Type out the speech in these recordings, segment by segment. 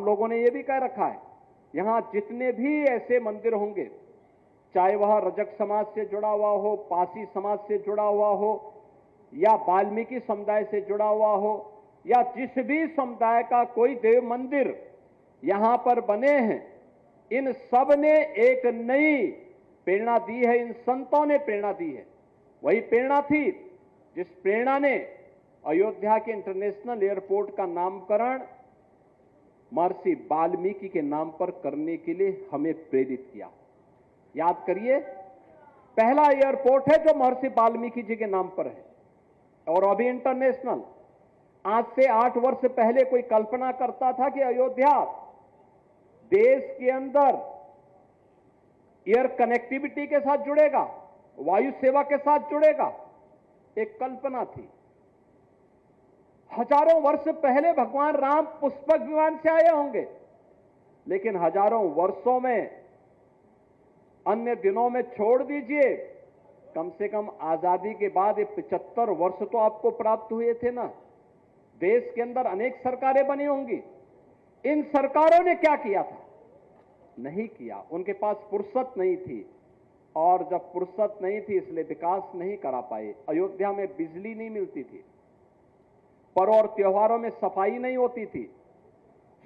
लोगों ने यह भी कह रखा है, यहां जितने भी ऐसे मंदिर होंगे, चाहे वह रजक समाज से जुड़ा हुआ हो, पासी समाज से जुड़ा हुआ हो, या वाल्मीकि समुदाय से जुड़ा हुआ हो, या जिस भी समुदाय का कोई देव मंदिर यहां पर बने हैं, इन सब ने एक नई प्रेरणा दी है, इन संतों ने प्रेरणा दी है। वही प्रेरणा थी जिस प्रेरणा ने अयोध्या के इंटरनेशनल एयरपोर्ट का नामकरण महर्षि वाल्मीकि के नाम पर करने के लिए हमें प्रेरित किया। याद करिए, पहला एयरपोर्ट है जो महर्षि वाल्मीकि जी के नाम पर है, और अभी इंटरनेशनल। आज से 8 वर्ष पहले कोई कल्पना करता था कि अयोध्या देश के अंदर एयर कनेक्टिविटी के साथ जुड़ेगा, वायु सेवा के साथ जुड़ेगा? एक कल्पना थी। हजारों वर्ष पहले भगवान राम पुष्पक विमान से आए होंगे, लेकिन हजारों वर्षों में, अन्य दिनों में छोड़ दीजिए, कम से कम आजादी के बाद ये 75 वर्ष तो आपको प्राप्त हुए थे ना। देश के अंदर अनेक सरकारें बनी होंगी, इन सरकारों ने क्या किया था? नहीं किया। उनके पास फुर्सत नहीं थी, और जब फुर्सत नहीं थी इसलिए विकास नहीं करा पाए। अयोध्या में बिजली नहीं मिलती थी, पर्व और त्योहारों में सफाई नहीं होती थी,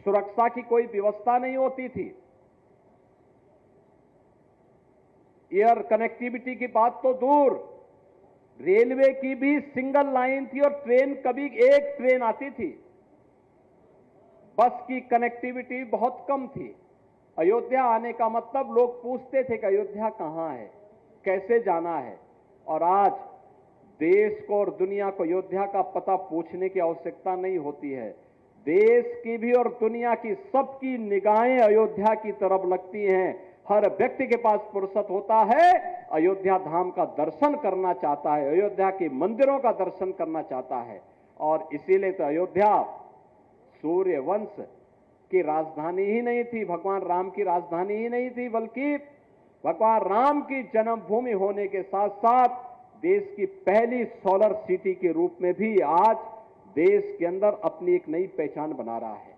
सुरक्षा की कोई व्यवस्था नहीं होती थी, एयर कनेक्टिविटी की बात तो दूर, रेलवे की भी सिंगल लाइन थी, और ट्रेन कभी एक ट्रेन आती थी। बस की कनेक्टिविटी बहुत कम थी। अयोध्या आने का मतलब लोग पूछते थे कि अयोध्या कहां है, कैसे जाना है। और आज देश को और दुनिया को अयोध्या का पता पूछने की आवश्यकता नहीं होती है। देश की भी और दुनिया की सबकी निगाहें अयोध्या की तरफ लगती हैं। हर व्यक्ति के पास फुर्सत होता है, अयोध्या धाम का दर्शन करना चाहता है, अयोध्या के मंदिरों का दर्शन करना चाहता है। और इसीलिए तो अयोध्या सूर्य वंश की राजधानी ही नहीं थी, भगवान राम की राजधानी ही नहीं थी, बल्कि भगवान राम की जन्मभूमि होने के साथ साथ देश की पहली सोलर सिटी के रूप में भी आज देश के अंदर अपनी एक नई पहचान बना रहा है।